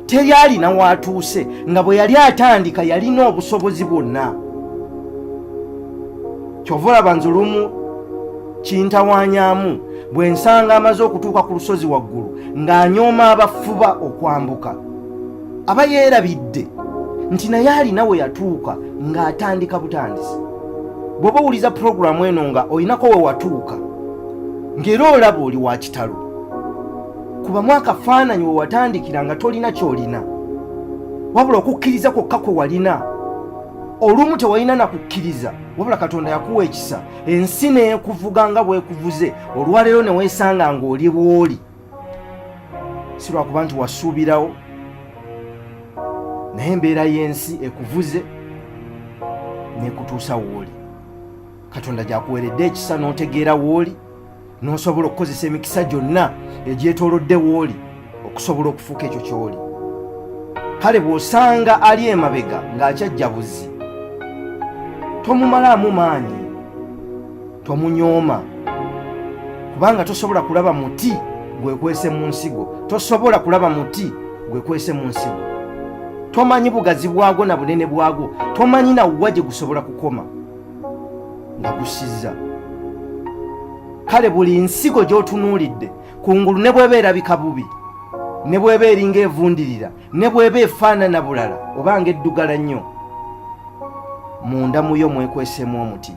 teyalina watuuse nga bwe yali atandika yalina obusobozi bwonna. Kyova olaba nze olumu kintawanyaamu bwe nsanga amaze okutuuka ku lusozi waggulu ng'anyooma abafuba okwambuka. Aba yeerabidde nti naye alina we yatuuka ng'atandika butandisi. Bw'oba owuliza puroguramu eno nga olinako we watuuka ng'era olaba oli wa kitalo, kubamu akafaananyi we watandikira nga tolina ky'olina, wabula okukkiriza kwokka kwe walina. Olumu tewalina na kukkiriza, wabula Katonda yakuwa ekisa, ensi neekuvuga nga bwekuvuze, olwaleero ne weesanga ng'oli bw'oli. Si lwakuba nti wasuubirawo, naye embeera y'ensi ekuvuze n'ekutuusa w'oli. Katonda gy'akuweeredde ekisa n'otegeera w'oli, n'osobola okukozesa emikisa gyonna egyetoolodde w'oli okusobola okufuuka ekyo ky'oli. Kale bw'osanga ali emabega ng'akyajja buzzi, tomumalaamu maanyi, tomunyooma, kubanga tosobola kulaba muti gwekwese mu nsigo. Tosobola kulaba muti gwekwese mu nsigo. Tomanyi bugazi bwagwo na bunene bwagwo, tomanyi na wa gye gusobola kukoma nga gusizza. Kale buli nsigo gy'otunuulidde kungulu ne bw'eba erabika bubi, ne bw'eba eringa evundirira, ne bw'eba efaanana bulala oba ng'eddugala nnyo, munda muyo mwekweseemu omuti.